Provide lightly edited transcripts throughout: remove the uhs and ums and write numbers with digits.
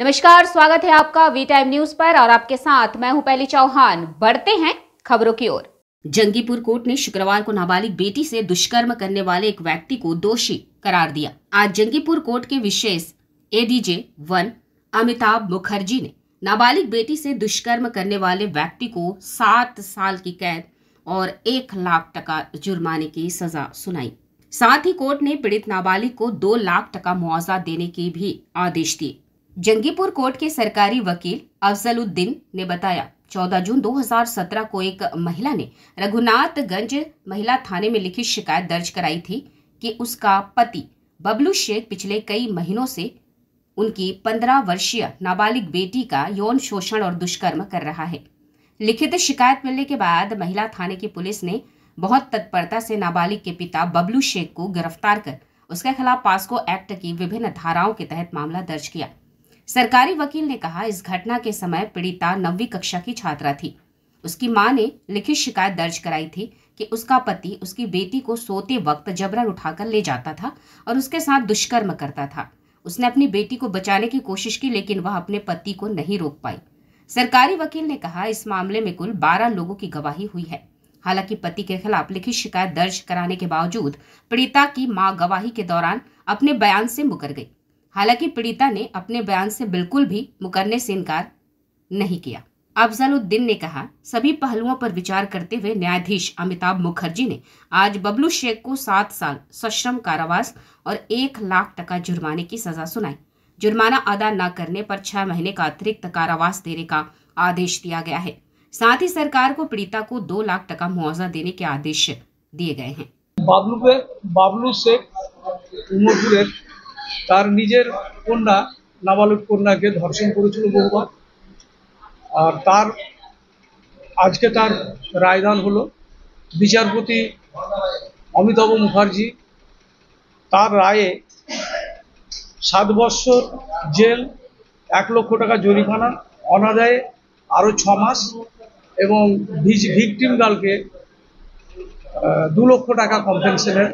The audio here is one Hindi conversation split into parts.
नमस्कार, स्वागत है आपका वी टाइम न्यूज पर और आपके साथ मैं हूं पहली चौहान। बढ़ते हैं खबरों की ओर। जंगीपुर कोर्ट ने शुक्रवार को नाबालिग बेटी से दुष्कर्म करने वाले एक व्यक्ति को दोषी करार दिया। आज जंगीपुर कोर्ट के विशेष एडीजे 1 अमिताभ मुखर्जी ने नाबालिग बेटी से दुष्कर्म करने वाले व्यक्ति को 7 साल की कैद और 1 लाख टका जुर्माने की सजा सुनाई। साथ ही कोर्ट ने पीड़ित नाबालिग को 2 लाख टका मुआवजा देने के भी आदेश दिए। जंगीपुर कोर्ट के सरकारी वकील अफजलुद्दीन ने बताया, 14 जून 2017 को एक महिला ने रघुनाथगंज महिला थाने में लिखित शिकायत दर्ज कराई थी कि उसका पति बबलू शेख पिछले कई महीनों से उनकी 15 वर्षीय नाबालिग बेटी का यौन शोषण और दुष्कर्म कर रहा है। लिखित शिकायत मिलने के बाद महिला थाने की पुलिस ने बहुत तत्परता से नाबालिग के पिता बबलू शेख को गिरफ्तार कर उसके खिलाफ पास्को एक्ट की विभिन्न धाराओं के तहत मामला दर्ज किया। सरकारी वकील ने कहा, इस घटना के समय पीड़िता 9वीं कक्षा की छात्रा थी। उसकी मां ने लिखित शिकायत दर्ज कराई थी कि उसका पति उसकी बेटी को सोते वक्त जबरन उठाकर ले जाता था और उसके साथ दुष्कर्म करता था। उसने अपनी बेटी को बचाने की कोशिश की, लेकिन वह अपने पति को नहीं रोक पाई। सरकारी वकील ने कहा, इस मामले में कुल 12 लोगों की गवाही हुई है। हालांकि पति के खिलाफ लिखित शिकायत दर्ज कराने के बावजूद पीड़िता की मां गवाही के दौरान अपने बयान से मुकर गई। हालांकि पीड़िता ने अपने बयान से बिल्कुल भी मुकरने से इनकार नहीं किया। अफजलुद्दीन ने कहा, सभी पहलुओं पर विचार करते हुए न्यायाधीश अमिताभ मुखर्जी ने आज बबलू शेख को 7 साल सश्रम कारावास और 1 लाख टका जुर्माने की सजा सुनाई। जुर्माना अदा न करने पर 6 महीने का अतिरिक्त कारावास देने का आदेश दिया गया है। साथ ही सरकार को पीड़िता को 2 लाख टका मुआवजा देने के आदेश दिए गए हैं। বাবলু শেখ উমরপুরের তার নিজের কন্যা নাবালক কন্যাকে ধর্ষণ করেছিল বহুবার। আর আজকে তার রায়দান হলো। বিচারপতি অমিতাভ মুখার্জি তার রায়ে 7 বছর জেল, 1 লক্ষ টাকা জরিমানা, অনাদায়ে আরো 6 মাস এবং ভিকটিম গার্লকে 2 লক্ষ টাকা কম্পেনসেশনের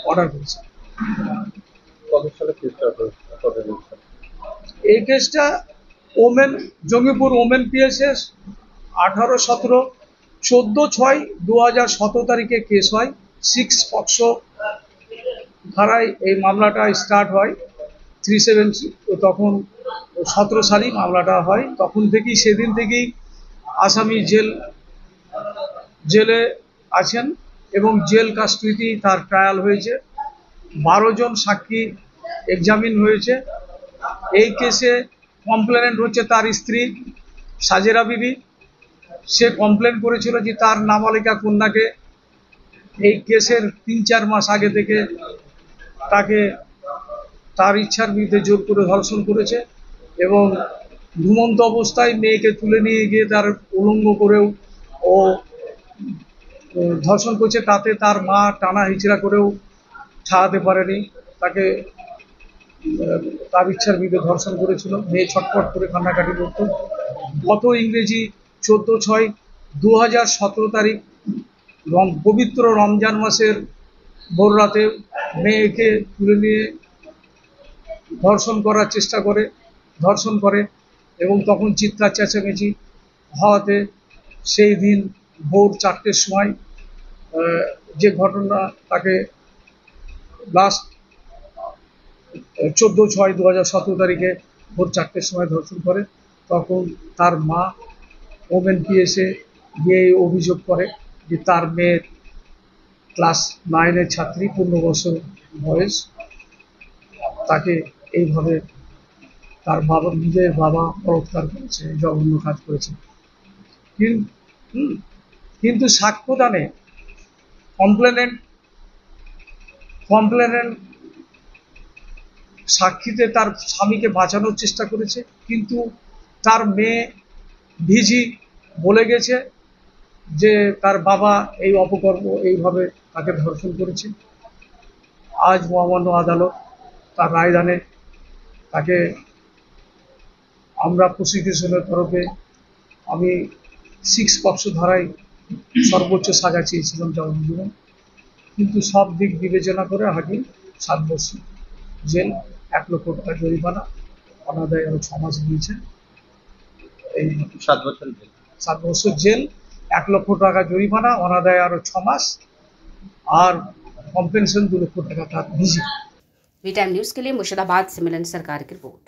অর্ডার করেছে। এই কেসটা জঙ্গিপুর ওমেন পিএসএস 18-17-14-6-2017 তারিখে কেস হয়। 6 পক্সো ধারায় এই মামলাটা স্টার্ট হয়। 370 তখন 17 সালেই মামলাটা হয়। তখন থেকেই সেদিন থেকেই আসামি জেলে আছেন এবং জেল কাস্টডিতে তার ট্রায়াল হয়েছে। 12 জন সাক্ষী এক্সামিন হয়েছে। এই কেসে কমপ্লেনেন্ট হচ্ছে তার স্ত্রী সাজেরা বিবি। সে কমপ্লেন করেছিল যে তার নাবালিকা কন্যাকে এই কেসের 3-4 মাস আগে থেকে তাকে তার ইচ্ছার বিরুদ্ধে জোর করে ধর্ষণ করেছে এবং ঘুমন্ত অবস্থায় মেয়েকে তুলে নিয়ে গিয়ে তার উলঙ্গ করেও ও ধর্ষণ করেছে। তাতে তার মা টানা হিচড়া করেও ছাড়াতে পারেনি, তাকে তার ইচ্ছার বিরুদ্ধে ধর্ষণ করেছিল। মেয়ে ছটফট করে কান্নাকাটি করত। গত ইংরেজি 14/6/2017 তারিখ পবিত্র রমজান মাসের ভোর রাতে মেয়েকে তুলে নিয়ে ধর্ষণ করার চেষ্টা করে, ধর্ষণ করে এবং তখন চিৎকার চেঁচামেচি হওয়াতে সেই দিন ভোর 4টের সময় যে ঘটনা তাকে লাস্ট 14/6/2017 তারিখে ভোর 4টের সময় ধর্ষণ করে। তখন তার মা ওমেন পিএসে গিয়ে অভিযোগ করে যে তার মেয়ের ক্লাস 9-এর ছাত্রী, 15 বছর বয়স, তাকে এইভাবে তার নিজের বাবা বলাৎকার করেছে, জঘন্য কাজ করেছে। কিন্তু সাক্ষ্যদানে কমপ্লেনেন্ট সাক্ষীতে তার স্বামীকে বাঁচানোর চেষ্টা করেছে, কিন্তু তার মেয়ে ভিজি বলে গেছে যে তার বাবা এই অপকর্ম এইভাবে তাকে ধর্ষণ করেছে। আজ মহামান্য আদালত তার রায়দানে তাকে আমরা প্রসিকিউশনের তরফে আমি 6 পক্সো ধারায় সর্বোচ্চ সাজা চেয়েছিলাম যাবজ্জীবন, কিন্তু সব দিক বিবেচনা করে হাকিম 7 বছর জেল, 1 লক্ষ টাকা জরিমানা অনাদায়ে আরো 6 মাস দিয়েছে। এই 7 বছর জেল। 7 বছর জেল, 1 লক্ষ টাকা জরিমানা, অনাদায়ে আরো 6 মাস আর কম্পেনसेशन 2 লক্ষ টাকা তার ভিজিট। वी टाइम न्यूज के लिए मुर्शिदाबाद से मिलन सरकार की रिपोर्ट।